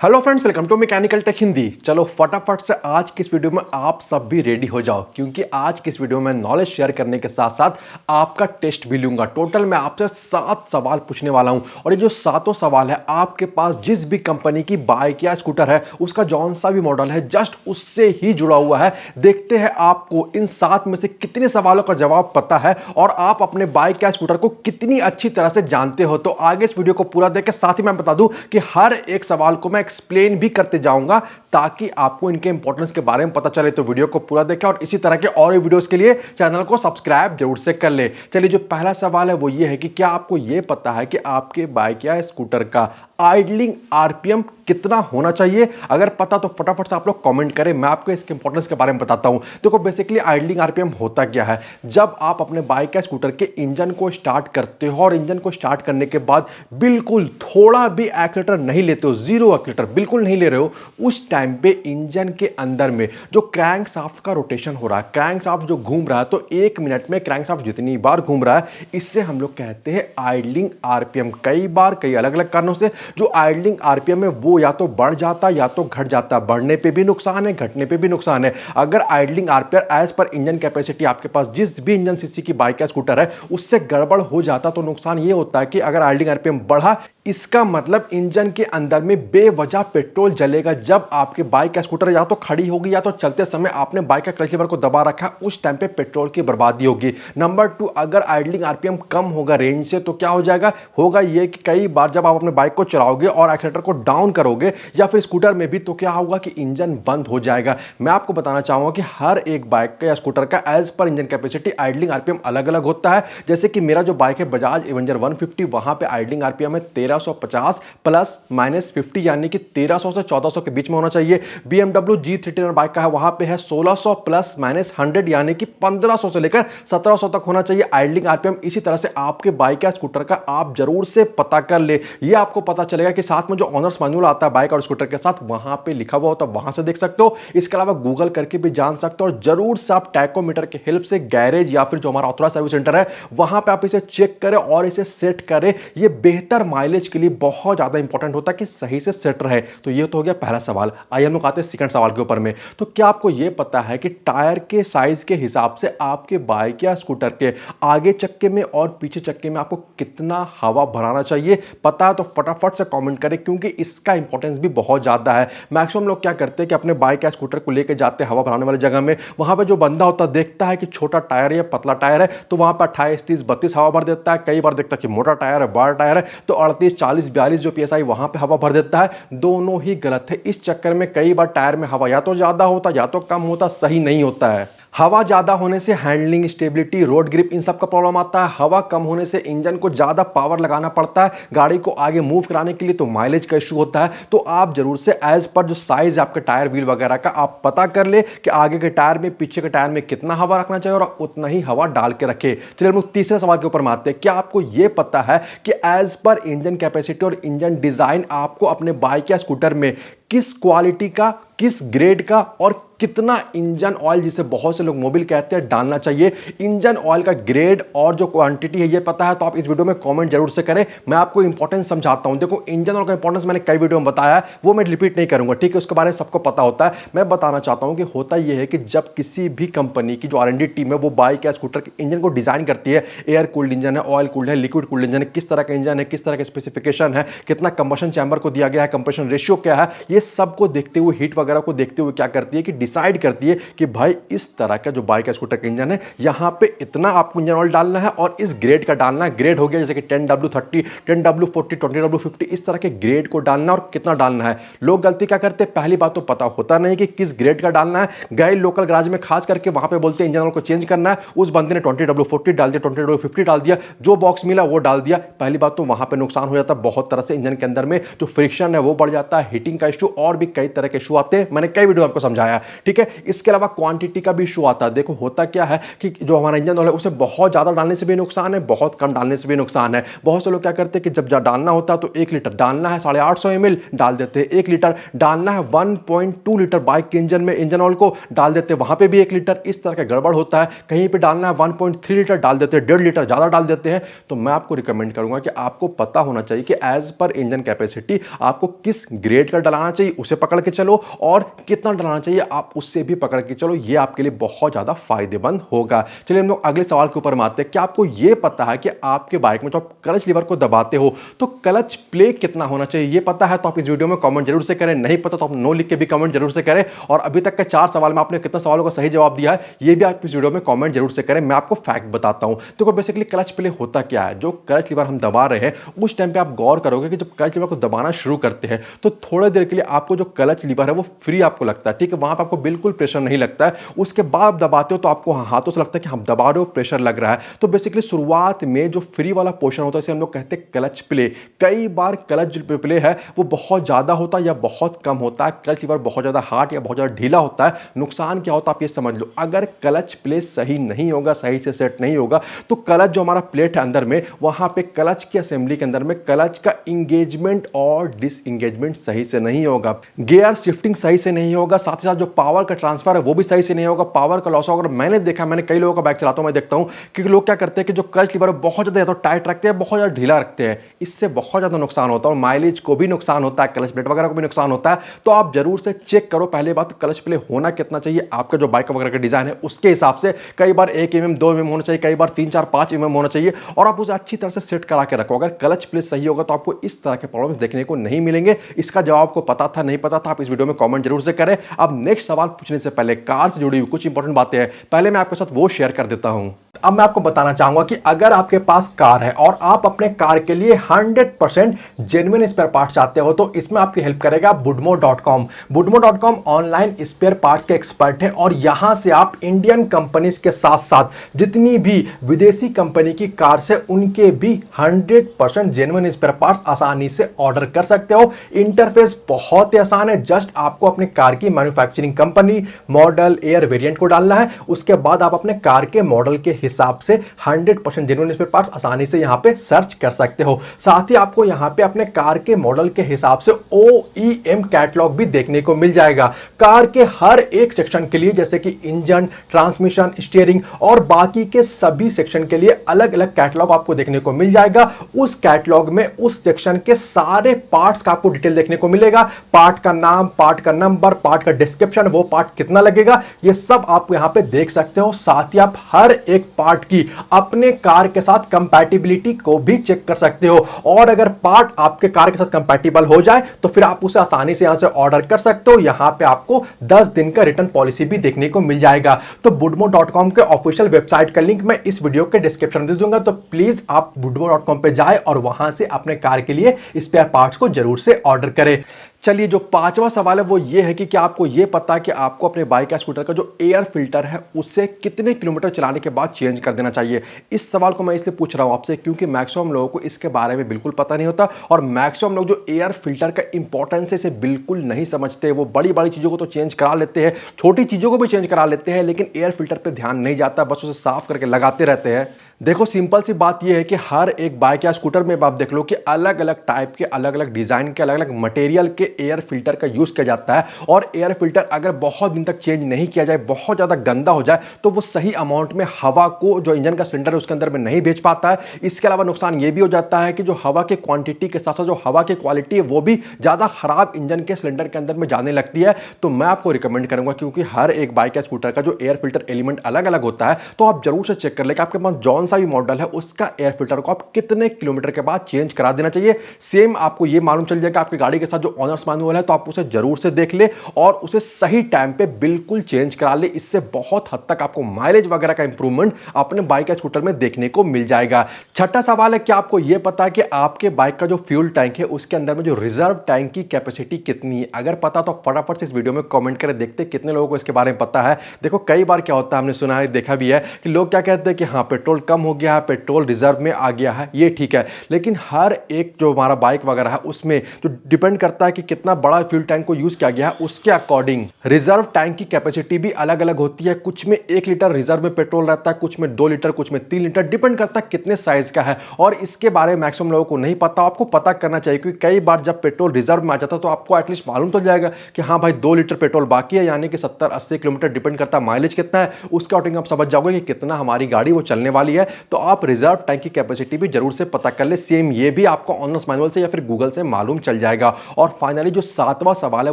Hello friends, welcome to mechanical tech Hindi. चलो फटाफट से आज की इस वीडियो में आप सब भी रेडी हो जाओ, क्योंकि आज की इस वीडियो में नॉलेज शेयर करने के साथ साथ आपका टेस्ट भी लूंगा। टोटल मैं आपसे 7 सवाल पूछने वाला हूं और ये जो सातों सवाल है आपके पास जिस भी कंपनी की बाइक या स्कूटर है उसका जौन सा भी मॉडल है जस्ट उससे ही जुड़ा हुआ है। देखते हैं आपको इन 7 में से कितने सवालों का जवाब पता है और आप अपने बाइक या स्कूटर को कितनी अच्छी तरह से जानते हो। तो आगे इस वीडियो को पूरा देख के साथ ही मैं बता दूं कि हर एक सवाल को मैं एक्सप्लेन भी करते जाऊंगा ताकि आपको इनके इंपॉर्टेंस के बारे में पता चले। तो वीडियो को पूरा देखें और इसी तरह के और भी वीडियोस के लिए चैनल को सब्सक्राइब जरूर से कर ले। चलिए, जो पहला सवाल है वो ये है कि क्या आपको ये पता है कि आपके बाइक या स्कूटर का आइडलिंग आरपीएम कितना होना चाहिए? अगर पता तो फटाफट से आप लोग कमेंट करें, मैं आपको इसके इंपॉर्टेंस के बारे में बताता हूं। देखो, बेसिकली आइडलिंग आरपीएम होता क्या है। जब आप अपने बाइक या स्कूटर के इंजन को स्टार्ट करते हो और इंजन को स्टार्ट करने के बाद बिल्कुल थोड़ा भी एक्सीलरेटर नहीं लेते हो, जीरो एक्सीलरेटर बिल्कुल नहीं ले रहे हो, उस टाइम पे इंजन के अंदर में जो क्रैंक शाफ्ट का रोटेशन हो रहा है, क्रैंक शाफ्ट जो घूम रहा है, तो 1 मिनट में क्रैंक शाफ्ट जितनी बार घूम रहा है इससे हम लोग कहते हैं आइडलिंग आरपीएम। कई बार कई अलग अलग कारणों से जो आइडलिंग आरपीएम है वो या तो बढ़ जाता या तो घट जाता। बढ़ने पे भी नुकसान है, घटने पे भी नुकसान है। अगर आइडलिंग आरपीएम एज पर इंजन कैपेसिटी आपके पास जिस भी इंजन सीसी की बाइक या स्कूटर है उससे गड़बड़ हो जाता तो नुकसान ये होता है कि अगर आइडलिंग आरपीएम बढ़ा इसका मतलब इंजन के अंदर में बेवजह पेट्रोल जलेगा। जब आपके बाइक या स्कूटर या तो खड़ी होगी या तो चलते समय आपने बाइक का क्लच लीवर को दबा रखा, उस टाइम पे पेट्रोल की बर्बादी होगी। नंबर 2, अगर आइडलिंग आरपीएम कम होगा रेंज से तो क्या हो जाएगा, होगा ये कि कई बार जब आप अपने बाइक को चलाओगे और एक्सीलरेटर को डाउन करोगे या फिर स्कूटर में भी, तो क्या होगा कि इंजन बंद हो जाएगा। मैं आपको बताना चाहूंगा कि हर एक बाइक का या स्कूटर का एज पर इंजन कैपेसिटी आइडलिंग आरपीएम अलग अलग होता है। जैसे कि मेरा जो बाइक है बजाज एवेंजर 150, वहां पे आइडलिंग आरपीएम है 1350 प्लस माइनस 50, यानी कि 1300 से 1400 के बीच में होना चाहिए। BMW G310 बाइक का है, वहां पे है 1600 प्लस माइनस 100, यानी कि 1500 से लेकर 1700 तक होना चाहिए आइडलिंग आरपीएम। इसी तरह से आपके बाइक या स्कूटर का आप जरूर से पता कर ले। ये आपको पता चलेगा कि साथ में जो ऑनर्स मैनुअल आता है बाइक और स्कूटर के साथ, वहां पे लिखा हुआ होता है, वहां से देख सकते हो। इसके अलावा गूगल करके भी जान सकते हो और जरूर से आप टैकोमीटर की हेल्प से गैरेज या फिर जो हमारा ऑथराइज्ड सर्विस सेंटर है वहां पे आप इसे चेक करें और इसे सेट करें। ये बेहतर माइलेज के लिए बहुत ज्यादा इंपॉर्टेंट होता है कि सही से सेट रहे। तो ये तो हो गया पहला सवाल। आइए हम लोग आते हैं सेकंड सवाल के ऊपर में। तो क्या आपको यह पता है कि टायर के साइज के हिसाब से आपके बाइक या स्कूटर के आगे चक्के में और पीछे चक्के में आपको कितना हवा भराना चाहिए? पता है तो फटाफट से कमेंट करें, क्योंकि इसका इंपॉर्टेंस भी बहुत ज्यादा है। मैक्सिमम लोग क्या करते हैं कि अपने बाइक या स्कूटर को लेकर जाते हैं हवा भराने वाली जगह में, वहां पे जो बंदा होता है देखता है कि छोटा टायर है या पतला टायर है तो वहां पर 28, 30, 32 हवा भर देता है। कई बार देखता है कि मोटा टायर है, बड़ा टायर है तो 38, 40, 42 जो पीएसआई वहां पे हवा भर देता है। दोनों ही गलत है। इस चक्कर में कई बार टायर में हवा या तो ज्यादा होता या तो कम होता, सही नहीं होता है। हवा ज्यादा होने से हैंडलिंग, स्टेबिलिटी, रोड ग्रिप, इन सब का प्रॉब्लम आता है। हवा कम होने से इंजन को ज्यादा पावर लगाना पड़ता है गाड़ी को आगे मूव कराने के लिए, तो माइलेज का इशू होता है। तो आप जरूर से एज पर जो साइज है आपके टायर व्हील वगैरह का आप पता कर ले कि आगे के टायर में पीछे के टायर में कितना हवा रखना चाहिए और उतना ही हवा डाल के रखे। चलिए हम लोग तीसरे सवाल के ऊपर में आते हैं। क्या आपको यह पता है कि एज पर इंजन कैपेसिटी और इंजन डिजाइन आपको अपने बाइक या स्कूटर में किस क्वालिटी का, किस ग्रेड का और कितना इंजन ऑयल, जिसे बहुत से लोग मोबिल कहते हैं, डालना चाहिए? इंजन ऑयल का ग्रेड और जो क्वांटिटी है ये पता है तो आप इस वीडियो में कमेंट जरूर से करें। मैं आपको इंपॉर्टेंस समझाता हूं। देखो, इंजन ऑयल का इंपॉर्टेंस मैंने कई वीडियो में बताया है, वो मैं रिपीट नहीं करूंगा, ठीक है? उसके बारे में सबको पता होता है। मैं बताना चाहता हूं कि होता यह है कि जब किसी भी कंपनी की जो R&D टीम है वो बाइक या स्कूटर के इंजन को डिजाइन करती है, एयर कूल्ड इंजन है, ऑयल कूल्ड है, लिक्विड कूल्ड इंजन है, किस तरह का इंजन है, किस तरह का स्पेसिफिकेशन है, कितना कंबशन चैम्बर को दिया गया है, कंप्रेशन रेशियो क्या है, ये सब को देखते हुए, हीट वगैरह को देखते हुए क्या करती है कि डिसाइड करती है कि भाई इस तरह का जो बाइक या स्कूटर का इंजन है यहां पे इतना आपको इंजन ऑयल डालना है और इस ग्रेड का डालना है। ग्रेड हो गया जैसे कि 10W30, 10W40, 20W50, इस तरह के ग्रेड को डालना और कितना डालना है। लोग गलती क्या करते हैं, पहली बात तो पता होता नहीं कि किस ग्रेड का डालना है। गए लोकल गैराज में खास करके वहां पे बोलते हैं इंजन ऑयल को चेंज करना है, उस बंदे ने 20W40 डाल दिया, 20W50 डाल दिया, जो बॉक्स मिला वो डाल दिया। पहली बात तो वहां पे नुकसान हो जाता है बहुत तरह से। इंजन के अंदर में जो फ्रिक्शन है वो बढ़ जाता है, हीटिंग का इशू और भी कई तरह के इशू आते हैं, मैंने कई वीडियो आपको समझाया, ठीक है। इसके अलावा क्वांटिटी का भी इशू आता है। देखो होता क्या है कि जो हमारा इंजन ऑयल है उसे बहुत ज्यादा डालने से भी नुकसान है, बहुत कम डालने से भी नुकसान है। बहुत से लोग क्या करते हैं कि जब डालना होता है तो 1 लीटर डालना है, 850 ml डाल देते हैं, 1 लीटर डालना है, 1.2 लीटर बाइक के इंजन में इंजन ऑयल को डाल देते हैं, वहां पे भी 1 लीटर। इस तरह का गड़बड़ होता है। कहीं पे डालना है 1.3 लीटर डाल देते हैं, 1.5 लीटर ज्यादा डाल देते हैं। तो मैं आपको रिकमेंड करूंगा कि आपको पता होना चाहिए कि एज पर इंजन कैपेसिटी आपको किस ग्रेड का डलाना चाहिए, उसे पकड़ के चलो, और कितना डलाना चाहिए आप उससे भी पकड़ के चलो। ये आपके लिए बहुत ज्यादा फायदेमंद होगा। चलिए हम लोग अगले सवाल के ऊपर आते हैं। क्या आपको यह पता है कि आपके बाइक में जो आप क्लच लीवर को दबाते हो तो क्लच प्ले कितना होना चाहिए? ये पता है तो आप इस वीडियो में कमेंट जरूर से करें, नहीं पता तो आप नो लिख के भी कमेंट जरूर से करें। और अभी तक के 4 सवाल में आपने कितना सवालों का सही जवाब दिया है ये भी आप इस वीडियो में कमेंट जरूर से करें। मैं आपको फैक्ट बताता हूं। देखो बेसिकली क्लच प्ले होता क्या है। जो क्लच लीवर हम दबा रहे हैं उस टाइम पे आप गौर करोगे कि जब क्लच लीवर को दबाना शुरू करते हैं तो थोड़ी देर के लिए आपको जो क्लच लीवर है वो फ्री आपको लगता है, ठीक है, वहां पर आपको बिल्कुल प्रेशर नहीं लगता है। उसके बाद दबाते हो तो आपको हाथों से लगता है कि हम दबा रहे हो, प्रेशर लग रहा है। तो बेसिकली शुरुआत में जो फ्री वाला पोर्शन होता है इसे हम लोग कहते हैं क्लच प्ले। कई बार क्लच प्ले है वो बहुत ज्यादा होता है या बहुत कम होता है। क्लच लीवर बहुत ज्यादा हार्ड या बहुत ज्यादा ढीला होता है। नुकसान क्या होता है आप ये समझ लो, अगर क्लच प्ले सही नहीं होगा, सही से सेट नहीं होगा तो क्लच जो हमारा प्लेट है अंदर में, वहां पे क्लच की असेंबली के अंदर में क्लच का इंगेजमेंट और डिसएंगेजमेंट सही से नहीं होगा, गियर शिफ्टिंग सही से नहीं होगा, साथ ही साथ जो पावर का ट्रांसफर है वो भी सही से नहीं होगा, पावर का लॉस होगा। मैंने देखा, मैंने कई लोगों का बाइक चलाता हूं, मैं देखता हूं कि लोग क्या करते हैं कि जो क्लच लीवर बहुत ज्यादा तो टाइट रखते हैं, बहुत ज्यादा ढीला रखते हैं। इससे बहुत ज्यादा नुकसान होता है और माइलेज को भी नुकसान होता है, क्लच प्लेट वगैरह को भी नुकसान होता है। तो आप जरूर से चेक करो पहले बात क्लच प्ले होना कितना चाहिए आपका जो बाइक वगैरह का डिजाइन है उसके हिसाब से। कई बार 1 mm 2 mm होना चाहिए, कई बार 3 4 5 mm होना चाहिए, और आप उसे अच्छी तरह से सेट करा के रखो। अगर क्लच प्ले सही होगा तो आपको इस तरह के प्रॉब्लम्स देखने को नहीं मिलेंगे। इसका जवाब आपको पता था नहीं पता था आप इस वीडियो में कमेंट जरूर से करें। अब नेक्स्ट सवाल पूछने से पहले कार से जुड़ी हुई कुछ इंपॉर्टेंट बातें हैं, पहले मैं आपके साथ वो शेयर कर देता हूं। अब मैं आपको बताना चाहूंगा कि अगर आपके पास कार है और आप अपने कार के लिए 100% जेन्युइन स्पेयर पार्ट्स चाहते हो तो इसमें आपकी हेल्प करेगा woodmo.com। woodmo.com online spare parts के एक्सपर्ट है और यहां से आप इंडियन कंपनीज के साथ साथ जितनी भी विदेशी कंपनी की कार से उनके भी 100% जेन्युइन स्पेयर पार्ट्स आसानी से ऑर्डर कर सकते हो। इंटरफेस बहुत ही आसान है, जस्ट आपको अपने कार की manufacturing company, model, air variant को डालना है। उसके बाद आप अपने कार के मॉडल के हिसाब से 100% जेन्युइन स्पेयर पार्ट्स आसानी से यहां पे सर्च कर सकते हो। साथ ही आपको यहां पे अपने कार के मॉडल के हिसाब से OEM कैटलॉग भी देखने को मिल जाएगा। कार के हर एक सेक्शन के लिए, जैसे कि इंजन, ट्रांसमिशन, स्टीयरिंग और बाकी के सभी सेक्शन के लिए अलग अलग कैटलॉग आपको देखने को मिल जाएगा। उस कैटलॉग में उस सेक्शन के सारे पार्ट्स का आपको डिटेल देखने को मिलेगा। पार्ट का नाम, पार्ट का नंबर, पार्ट का डिस्क्रिप्शन, वो पार्ट कितना लगेगा, ये सब आप यहां पे देख सकते हो। साथ ही आप हर एक पार्ट की अपने कार के साथ कंपैटिबिलिटी को भी चेक कर सकते हो, और अगर पार्ट आपके कार के साथ कंपैटिबल हो जाए तो फिर आप उसे आसानी से यहां से ऑर्डर कर सकते हो। यहां पे आपको 10 दिन का रिटर्न पॉलिसी भी देखने को मिल जाएगा। तो woodmo.com के ऑफिशियल वेबसाइट का लिंक मैं इस वीडियो के डिस्क्रिप्शन में दे दूंगा, तो प्लीज आप woodmo.com पे जाए और वहां से अपने कार के लिए स्पेयर पार्ट्स को जरूर से ऑर्डर करें। चलिए जो 5वां सवाल है वो ये है कि क्या आपको ये पता है कि आपको अपने बाइक या स्कूटर का जो एयर फिल्टर है उसे कितने किलोमीटर चलाने के बाद चेंज कर देना चाहिए? इस सवाल को मैं इसलिए पूछ रहा हूं आपसे क्योंकि मैक्सिमम लोगों को इसके बारे में बिल्कुल पता नहीं होता और मैक्सिमम लोग जो एयर फिल्टर का इंपॉर्टेंस है इसे बिल्कुल नहीं समझते। वो बड़ी बड़ी चीजों को तो चेंज करा लेते हैं, छोटी चीजों को भी चेंज करा लेते हैं, लेकिन एयर फिल्टर पर ध्यान नहीं जाता, बस उसे साफ करके लगाते रहते हैं। देखो सिंपल सी बात यह है कि हर एक बाइक या स्कूटर में आप देख लो कि अलग अलग टाइप के, अलग अलग डिजाइन के, अलग अलग मटेरियल के एयर फिल्टर का यूज किया जाता है। और एयर फिल्टर अगर बहुत दिन तक चेंज नहीं किया जाए, बहुत ज्यादा गंदा हो जाए, तो वो सही अमाउंट में हवा को जो इंजन का सिलेंडर है उसके अंदर में नहीं भेज पाता है। इसके अलावा नुकसान ये भी हो जाता है कि जो हवा की क्वांटिटी के साथ साथ जो हवा की क्वालिटी है वो भी ज्यादा खराब इंजन के सिलेंडर के अंदर में जाने लगती है। तो मैं आपको रिकमेंड करूंगा, क्योंकि हर एक बाइक या स्कूटर का जो एयर फिल्टर एलिमेंट अलग अलग होता है, तो आप जरूर से चेक कर ले कि आपके पास जौन सा भी मॉडल है उसका एयर फिल्टर को आप कितने किलोमीटर के बाद चेंज करा देना चाहिए। सेम आपको ये मालूम चल जाएगा आपकी गाड़ी के साथ जो ऑनर्स मैनुअल है, तो आप उसे जरूर से देख ले और उसे सही टाइम पे बिल्कुल चेंज करा ले। इससे बहुत हद तक आपको माइलेज वगैरह का इंप्रूवमेंट अपने बाइक या स्कूटर में देखने को मिल जाएगा। छठा सवाल है, क्या आपको यह पता है कि आपके बाइक का जो फ्यूल टैंक है उसके अंदर में जो रिजर्व टैंक की कैपेसिटी कितनी है? अगर पता तो फटाफट से इस वीडियो में कमेंट करें, देखते कितने लोगों को इसके बारे में पता है। देखो कई बार क्या होता है, हमने सुना है, देखा भी है कि लोग क्या कहते हैं कि हाँ पेट्रोल कम कम हो गया है, पेट्रोल रिजर्व में आ गया है, ये ठीक है। लेकिन हर एक जो हमारा बाइक वगैरह है उसमें जो डिपेंड करता है कि कितना बड़ा फ्यूल टैंक को यूज किया गया है, उसके अकॉर्डिंग रिजर्व टैंक की कैपेसिटी भी अलग अलग होती है। कुछ में 1 लीटर रिजर्व में पेट्रोल रहता है, कुछ में 2 लीटर, कुछ में 3 लीटर, डिपेंड करता है कितने साइज का है। और इसके बारे में मैक्सिमम लोगों को नहीं पता, आपको पता करना चाहिए, क्योंकि कई बार जब पेट्रोल रिजर्व में आ जाता है तो आपको एटलीस्ट मालूम तो जाएगा कि हाँ भाई 2 लीटर पेट्रोल बाकी है, यानी कि 70-80 किलोमीटर, डिपेंड करता है माइलेज कितना है, उसके अकॉर्डिंग आप समझ जाओगे कि कितना हमारी गाड़ी वो चलने वाली है। तो आप रिजर्व टैंक की कैपेसिटी भी जरूर से पता कर ले। सेम ये भी आपको ऑनर्स मैनुअल से या फिर गूगल से मालूम चल जाएगा। और फाइनली जो 7वां सवाल है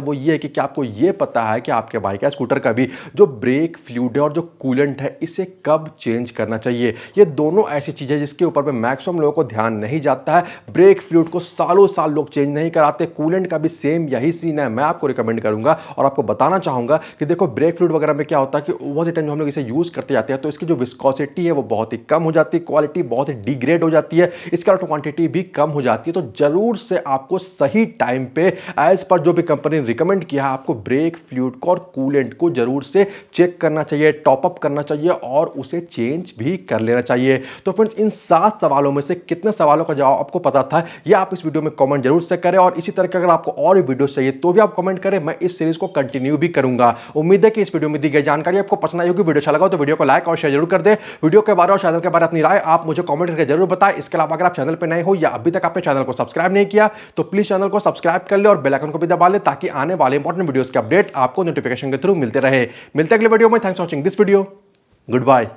वो ये है कि क्या आपको ये पता है कि आपके बाइक या स्कूटर का भी जो ब्रेक फ्लूइड है और जो कूलेंट है इसे कब चेंज करना चाहिए। ये दोनों ऐसी चीजें जिसके ऊपर में मैक्सिमम लोगों को ध्यान नहीं जाता है। ब्रेक फ्लूइड को सालों साल लोग चेंज नहीं कराते, कूलेंट का भी सेम यही सीन है। मैं आपको रिकमेंड करूंगा और आपको बताना चाहूंगा कि देखो ब्रेक फ्लूइड वगैरह में क्या होता है कि ओवर द टाइम हम लोग इसे यूज करते जाते हैं तो इसकी जो विस्कोसिटी है वो बहुत ही कम हो जाती है, क्वालिटी बहुत ही डिग्रेड हो जाती है, इसका क्वांटिटी भी कम हो जाती है। तो जरूर से आपको सही टाइम पे एज पर जो भी कंपनी ने रिकमेंड किया है आपको ब्रेक फ्लूइड को और कूलेंट को जरूर से चेक करना चाहिए, टॉप अप करना चाहिए और उसे चेंज भी कर लेना चाहिए। तो फ्रेंड्स इन 7 सवालों में से कितने सवालों का जवाब आपको पता था ये आप इस वीडियो में कमेंट जरूर से करें। और इसी तरह के अगर आपको और भी वीडियो चाहिए तो भी आप कमेंट करें, मैं इस सीरीज को कंटिन्यू भी करूंगा। उम्मीद है कि इस वीडियो में दी गई जानकारी आपको पसंद आई होगी। वीडियो अच्छा लगा तो वीडियो को लाइक और शेयर जरूर कर दे। वीडियो के बारे और चैनल के बारे में अपनी राय आप मुझे कमेंट करके जरूर बताएं। इसके अलावा अगर आप चैनल पर नए हो या अभी तक आपने चैनल को सब्सक्राइब नहीं किया तो प्लीज चैनल को सब्सक्राइब कर ले और बेल आइकन को भी दबा ले ताकि आने वाले इंपॉर्टेंट वीडियोस के अपडेट आपको नोटिफिकेशन के थ्रू मिलते रहे। मिलते अगले वीडियो में। Thanks for watching this video. Good bye.